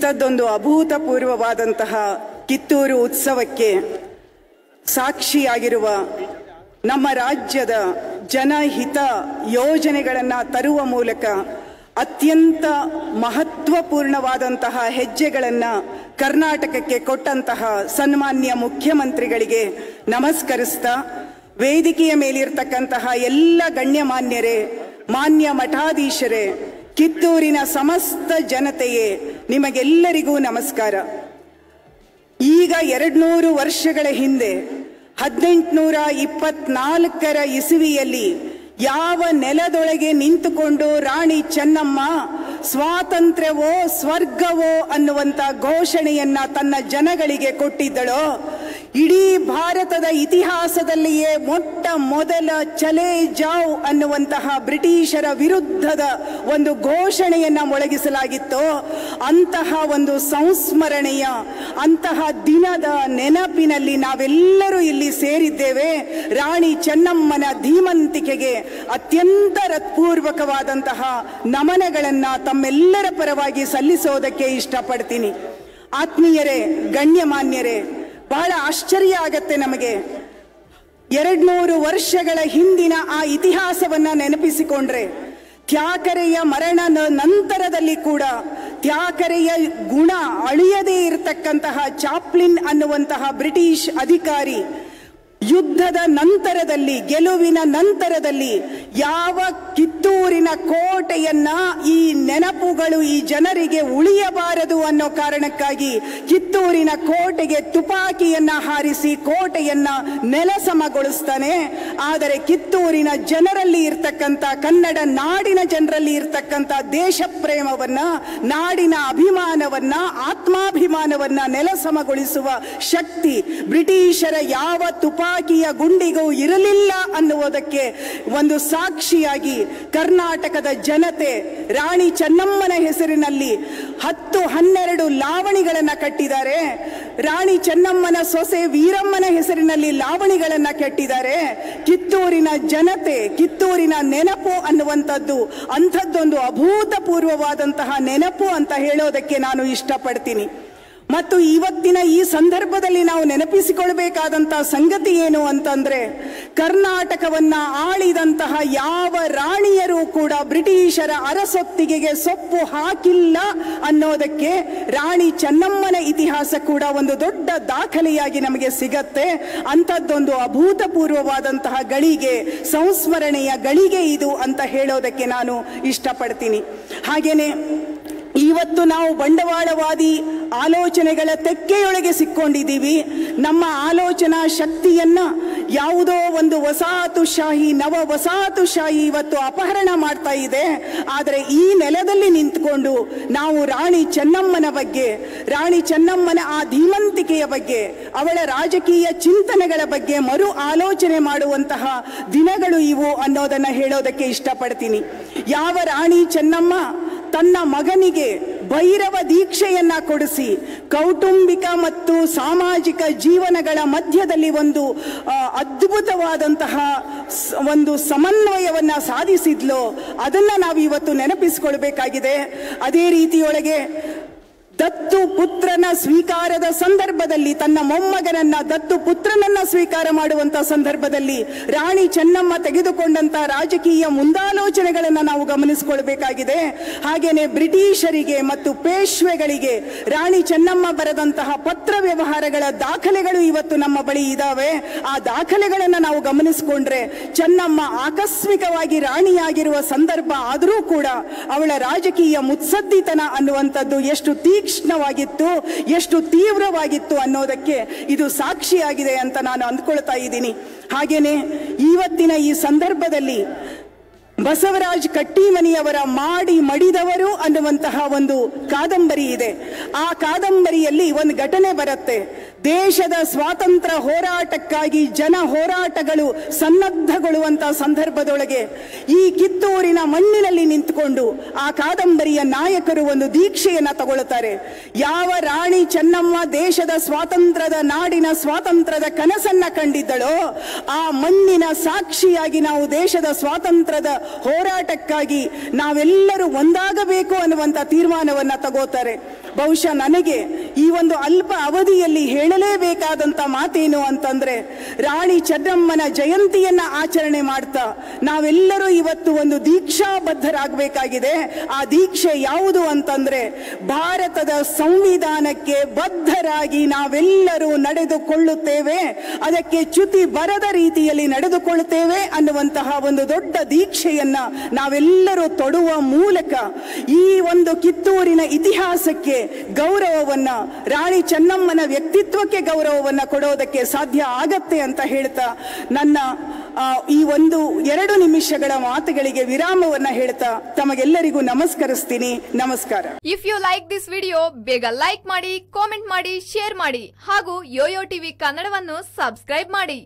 ಇಂಥದ್ದೊಂದು ಅಭೂತಪೂರ್ವವಾದಂತಹ ಕಿತ್ತೂರು ಉತ್ಸವಕ್ಕೆ ಸಾಕ್ಷಿಯಾಗಿರುವ ನಮ್ಮ ರಾಜ್ಯದ ಜನಹಿತ ಯೋಜನೆಗಳನ್ನು ತರುವ ಮೂಲಕ ಅತ್ಯಂತ ಮಹತ್ವಪೂರ್ಣವಾದಂತಹ ಹೆಜ್ಜೆಗಳನ್ನು ಕರ್ನಾಟಕಕ್ಕೆ ಕೊಟ್ಟಂತಹ ಸನ್ಮಾನ್ಯ ಮುಖ್ಯಮಂತ್ರಿಗಳಿಗೆ ನಮಸ್ಕರಿಸ್ತಾ, ವೇದಿಕೆಯ ಮೇಲಿರ್ತಕ್ಕಂತಹ ಎಲ್ಲ ಗಣ್ಯಮಾನ್ಯರೇ, ಮಾನ್ಯ ಮಠಾಧೀಶರೇ, ಕಿತ್ತೂರಿನ ಸಮಸ್ತ ಜನತೆಯೇ, ನಿಮಗೆಲ್ಲರಿಗೂ ನಮಸ್ಕಾರ. ಈಗ 200 ವರ್ಷಗಳ ಹಿಂದೆ 1824ರ ಇಸವಿಯಲ್ಲಿ ಯಾವ ನೆಲದೊಳಗೆ ನಿಂತುಕೊಂಡು ರಾಣಿ ಚೆನ್ನಮ್ಮ ಸ್ವಾತಂತ್ರ್ಯವೋ ಸ್ವರ್ಗವೋ ಅನ್ನುವಂಥ ಘೋಷಣೆಯನ್ನ ತನ್ನ ಜನಗಳಿಗೆ ಕೊಟ್ಟಿದ್ದಳೋ, ಇಡೀ ಭಾರತದ ಇತಿಹಾಸದಲ್ಲಿಯೇ ಮೊಟ್ಟ ಮೊದಲ ಚಲೇ ಜಾವ್ ಅನ್ನುವಂತಹ ಬ್ರಿಟಿಷರ ವಿರುದ್ಧದ ಒಂದು ಘೋಷಣೆಯನ್ನ ಮೊಳಗಿಸಲಾಗಿತ್ತು. ಅಂತಹ ಒಂದು ಸಂಸ್ಮರಣೆಯ ಅಂತಹ ದಿನದ ನೆನಪಿನಲ್ಲಿ ನಾವೆಲ್ಲರೂ ಇಲ್ಲಿ ಸೇರಿದ್ದೇವೆ. ರಾಣಿ ಚೆನ್ನಮ್ಮನ ಧೀಮಂತಿಕೆಗೆ ಅತ್ಯಂತ ಹೃತ್ಪೂರ್ವಕವಾದಂತಹ ನಮನಗಳನ್ನ ತಮ್ಮೆಲ್ಲರ ಪರವಾಗಿ ಸಲ್ಲಿಸೋದಕ್ಕೆ ಇಷ್ಟಪಡ್ತೀನಿ. ಆತ್ಮೀಯರೇ, ಗಣ್ಯಮಾನ್ಯರೇ, ಬಹಳ ಆಶ್ಚರ್ಯ ಆಗತ್ತೆ ನಮಗೆ. 200 ವರ್ಷಗಳ ಹಿಂದಿನ ಆ ಇತಿಹಾಸವನ್ನ ನೆನಪಿಸಿಕೊಂಡ್ರೆ, ಥ್ಯಾಕರೆಯ ಮರಣದ ನಂತರದಲ್ಲಿ ಕೂಡ ಥ್ಯಾಕರೆಯ ಗುಣ ಅಳಿಯದೇ ಇರತಕ್ಕಂತಹ ಚಾಪ್ಲಿನ್ ಅನ್ನುವಂತಹ ಬ್ರಿಟಿಷ್ ಅಧಿಕಾರಿ ಯುದ್ಧದ ನಂತರದಲ್ಲಿ, ಗೆಲುವಿನ ನಂತರದಲ್ಲಿ ಯಾವ ಕಿತ್ತೂರಿನ ಕೋಟೆಯನ್ನ ಈ ನೆನಪುಗಳು ಈ ಜನರಿಗೆ ಉಳಿಯಬಾರದು ಅನ್ನೋ ಕಾರಣಕ್ಕಾಗಿ ಕಿತ್ತೂರಿನ ಕೋಟೆಗೆ ತುಪಾಕಿಯನ್ನ ಹಾರಿಸಿ ಕೋಟೆಯನ್ನ ನೆಲಸಮಗೊಳಿಸ್ತಾನೆ. ಆದರೆ ಕಿತ್ತೂರಿನ ಜನರಲ್ಲಿ ಇರ್ತಕ್ಕಂಥ, ಕನ್ನಡ ನಾಡಿನ ಜನರಲ್ಲಿ ಇರ್ತಕ್ಕಂಥ ದೇಶ ಪ್ರೇಮವನ್ನ, ನಾಡಿನ ಅಭಿಮಾನವನ್ನ, ಆತ್ಮಾಭಿಮಾನವನ್ನ ನೆಲಸಮಗೊಳಿಸುವ ಶಕ್ತಿ ಬ್ರಿಟಿಷರ ಯಾವ ತುಪಾಕಿಯ ಗುಂಡಿಗೂ ಇರಲಿಲ್ಲ ಅನ್ನುವುದಕ್ಕೆ ಒಂದು ಸಾಕ್ಷಿಯಾಗಿ ಕರ್ನಾಟಕದ ಜನತೆ ರಾಣಿ ಚೆನ್ನಮ್ಮನ ಹೆಸರಿನಲ್ಲಿ 10-12 ಲಾವಣಿಗಳನ್ನ ಕಟ್ಟಿದ್ದಾರೆ. ರಾಣಿ ಚೆನ್ನಮ್ಮನ ಸೊಸೆ ವೀರಮ್ಮನ ಹೆಸರಿನಲ್ಲಿ ಲಾವಣಿಗಳನ್ನ ಕಟ್ಟಿದ್ದಾರೆ. ಕಿತ್ತೂರಿನ ಜನತೆ, ಕಿತ್ತೂರಿನ ನೆನಪು ಅನ್ನುವಂಥದ್ದು ಅಂಥದ್ದೊಂದು ಅಭೂತಪೂರ್ವವಾದಂತಹ ನೆನಪು ಅಂತ ಹೇಳೋದಕ್ಕೆ ನಾನು ಇಷ್ಟಪಡ್ತೀನಿ. ಮತ್ತು ಇವತ್ತಿನ ಈ ಸಂದರ್ಭದಲ್ಲಿ ನಾವು ನೆನಪಿಸಿಕೊಳ್ಬೇಕಾದಂತಹ ಸಂಗತಿ ಏನು ಅಂತಂದ್ರೆ, ಕರ್ನಾಟಕವನ್ನ ಆಳಿದಂತಹ ಯಾವ ರಾಣಿಯರು ಕೂಡ ಬ್ರಿಟಿಷರ ಅರಸೊತ್ತಿಗೆಗೆ ಸೊಪ್ಪು ಹಾಕಿಲ್ಲ ಅನ್ನೋದಕ್ಕೆ ರಾಣಿ ಚೆನ್ನಮ್ಮನ ಇತಿಹಾಸ ಕೂಡ ಒಂದು ದೊಡ್ಡ ದಾಖಲೆಯಾಗಿ ನಮಗೆ ಸಿಗತ್ತೆ. ಅಂಥದ್ದೊಂದು ಅಭೂತಪೂರ್ವವಾದಂತಹ ಗಳಿಗೆ, ಸಂಸ್ಮರಣೆಯ ಗಳಿಗೆ ಇದು ಅಂತ ಹೇಳೋದಕ್ಕೆ ನಾನು ಇಷ್ಟಪಡ್ತೀನಿ. ಹಾಗೇನೆ ಇವತ್ತು ನಾವು ಬಂಡವಾಳವಾದಿ ಆಲೋಚನೆಗಳ ತೆಕ್ಕೆಯೊಳಗೆ ಸಿಕ್ಕೊಂಡಿದ್ದೀವಿ. ನಮ್ಮ ಆಲೋಚನಾ ಶಕ್ತಿಯನ್ನ ಯಾವುದೋ ಒಂದು ವಸಾಹತುಶಾಹಿ, ನವ ವಸಾಹತುಶಾಹಿ ಇವತ್ತು ಅಪಹರಣ ಮಾಡ್ತಾ ಇದೆ. ಆದರೆ ಈ ನೆಲದಲ್ಲಿ ನಿಂತ್ಕೊಂಡು ನಾವು ರಾಣಿ ಚೆನ್ನಮ್ಮನ ಬಗ್ಗೆ, ರಾಣಿ ಚೆನ್ನಮ್ಮನ ಆ ಧೀಮಂತಿಕೆಯ ಬಗ್ಗೆ, ಅವಳ ರಾಜಕೀಯ ಚಿಂತನೆಗಳ ಬಗ್ಗೆ ಮರು ಆಲೋಚನೆ ಮಾಡುವಂತಹ ದಿನಗಳು ಇವು ಅನ್ನೋದನ್ನ ಹೇಳೋದಕ್ಕೆ ಇಷ್ಟಪಡ್ತೀನಿ. ಯಾವ ರಾಣಿ ಚೆನ್ನಮ್ಮ ತನ್ನ ಮಗನಿಗೆ ಭೈರವ ದೀಕ್ಷೆಯನ್ನ ಕೊಡಿಸಿ ಕೌಟುಂಬಿಕ ಮತ್ತು ಸಾಮಾಜಿಕ ಜೀವನಗಳ ಮಧ್ಯದಲ್ಲಿ ಒಂದು ಅದ್ಭುತವಾದಂತಹ ಒಂದು ಸಮನ್ವಯವನ್ನ ಸಾಧಿಸಿದ್ಲೋ ಅದನ್ನ ನಾವು ಇವತ್ತು ನೆನಪಿಸಿಕೊಳ್ಬೇಕಾಗಿದೆ. ಅದೇ ರೀತಿಯೊಳಗೆ ದತ್ತು ಪುತ್ರನ ಸ್ವೀಕಾರದ ಸಂದರ್ಭದಲ್ಲಿ, ತನ್ನ ಮೊಮ್ಮಗನನ್ನ ದತ್ತು ಪುತ್ರನನ್ನ ಸ್ವೀಕಾರ ಮಾಡುವಂತಹ ಸಂದರ್ಭದಲ್ಲಿ ರಾಣಿ ಚೆನ್ನಮ್ಮ ತೆಗೆದುಕೊಂಡಂತ ರಾಜಕೀಯ ಮುಂದಾಲೋಚನೆಗಳನ್ನು ನಾವು ಗಮನಿಸಿಕೊಳ್ಬೇಕಾಗಿದೆ. ಹಾಗೇನೆ ಬ್ರಿಟಿಷರಿಗೆ ಮತ್ತು ಪೇಶ್ವೆಗಳಿಗೆ ರಾಣಿ ಚೆನ್ನಮ್ಮ ಬರೆದಂತಹ ಪತ್ರ ವ್ಯವಹಾರಗಳ ದಾಖಲೆಗಳು ಇವತ್ತು ನಮ್ಮ ಬಳಿ ಇದಾವೆ. ಆ ದಾಖಲೆಗಳನ್ನು ನಾವು ಗಮನಿಸಿಕೊಂಡ್ರೆ ಚೆನ್ನಮ್ಮ ಆಕಸ್ಮಿಕವಾಗಿ ರಾಣಿಯಾಗಿರುವ ಸಂದರ್ಭ ಆದರೂ ಕೂಡ ಅವಳ ರಾಜಕೀಯ ಮುತ್ಸದ್ದಿತನ ಅನ್ನುವಂಥದ್ದು ಎಷ್ಟು ತೀಕ್ಷ್ಣವಾಗಿತ್ತು, ಎಷ್ಟು ತೀವ್ರವಾಗಿತ್ತು ಅನ್ನೋದಕ್ಕೆ ಇದು ಸಾಕ್ಷಿಯಾಗಿದೆ ಅಂತ ನಾನು ಅಂದ್ಕೊಳ್ತಾ ಇದ್ದೀನಿ. ಹಾಗೇನೆ ಇವತ್ತಿನ ಈ ಸಂದರ್ಭದಲ್ಲಿ ಬಸವರಾಜ್ ಕಟ್ಟಿಮನಿಯವರ ಮಾಡಿ ಮಡಿದವರು ಅನ್ನುವಂತಹ ಒಂದು ಕಾದಂಬರಿ ಇದೆ. ಆ ಕಾದಂಬರಿಯಲ್ಲಿ ಒಂದು ಘಟನೆ ಬರುತ್ತೆ. ದೇಶದ ಸ್ವಾತಂತ್ರ್ಯ ಹೋರಾಟಕ್ಕಾಗಿ ಜನ ಹೋರಾಟಗಳು ಸನ್ನದ್ಧಗೊಳ್ಳುವಂತಹ ಸಂದರ್ಭದೊಳಗೆ ಈ ಕಿತ್ತೂರಿನ ಮಣ್ಣಿನಲ್ಲಿ ನಿಂತುಕೊಂಡು ಆ ಕಾದಂಬರಿಯ ನಾಯಕರು ಒಂದು ದೀಕ್ಷೆಯನ್ನ ತಗೊಳ್ಳುತ್ತಾರೆ. ಯಾವ ರಾಣಿ ಚೆನ್ನಮ್ಮ ದೇಶದ ಸ್ವಾತಂತ್ರ್ಯದ, ನಾಡಿನ ಸ್ವಾತಂತ್ರ್ಯದ ಕನಸನ್ನ ಕಂಡಿದ್ದಳೋ ಆ ಮಣ್ಣಿನ ಸಾಕ್ಷಿಯಾಗಿ ನಾವು ದೇಶದ ಸ್ವಾತಂತ್ರ್ಯದ ಹೋರಾಟಕ್ಕಾಗಿ ನಾವೆಲ್ಲರೂ ಒಂದಾಗಬೇಕು ಅನ್ನುವಂಥ ತೀರ್ಮಾನವನ್ನ ತಗೋತಾರೆ. ಬಹುಶಃ ನನಗೆ ಈ ಒಂದು ಅಲ್ಪ ಅವಧಿಯಲ್ಲಿ ಹೇಳಲೇಬೇಕಾದಂತ ಮಾತೇನು ಅಂತಂದ್ರೆ, ರಾಣಿ ಚೆನ್ನಮ್ಮನ ಜಯಂತಿಯನ್ನ ಆಚರಣೆ ಮಾಡ್ತಾ ನಾವೆಲ್ಲರೂ ಇವತ್ತು ಒಂದು ದೀಕ್ಷಾಬದ್ಧರಾಗಬೇಕಾಗಿದೆ. ಆ ದೀಕ್ಷೆ ಯಾವುದು ಅಂತಂದ್ರೆ, ಭಾರತದ ಸಂವಿಧಾನಕ್ಕೆ ಬದ್ಧರಾಗಿ ನಾವೆಲ್ಲರೂ ನಡೆದುಕೊಳ್ಳುತ್ತೇವೆ, ಅದಕ್ಕೆ ಚ್ಯುತಿ ಬರದ ರೀತಿಯಲ್ಲಿ ನಡೆದುಕೊಳ್ಳುತ್ತೇವೆ ಅನ್ನುವಂತಹ ಒಂದು ದೊಡ್ಡ ದೀಕ್ಷೆಯನ್ನ ನಾವೆಲ್ಲರೂ ತೊಡುವ ಮೂಲಕ ಈ ಒಂದು ಕಿತ್ತೂರಿನ ಇತಿಹಾಸಕ್ಕೆ ಗೌರವವನ್ನ, ರಾಣಿ ಚೆನ್ನಮ್ಮನ ವ್ಯಕ್ತಿತ್ವಕ್ಕೆ ಗೌರವವನ್ನ ಕೊಡೋದಕ್ಕೆ ಸಾಧ್ಯ ಆಗತ್ತೆ ಅಂತ ಹೇಳ್ತಾ ನನ್ನ ಈ ಒಂದು 2 ನಿಮಿಷಗಳ ಮಾತುಗಳಿಗೆ ವಿರಾಮವನ್ನ ಹೇಳ್ತಾ ತಮಗೆಲ್ಲರಿಗೂ ನಮಸ್ಕರಿಸ್ತೀನಿ. ನಮಸ್ಕಾರ. If you like this video, ಬೇಗ ಲೈಕ್ ಮಾಡಿ, ಕಾಮೆಂಟ್ ಮಾಡಿ, ಶೇರ್ ಮಾಡಿ ಹಾಗೂ ಯೋಯೋ ಟಿವಿ ಕನ್ನಡವನ್ನು ಸಬ್ಸ್ಕ್ರೈಬ್ ಮಾಡಿ.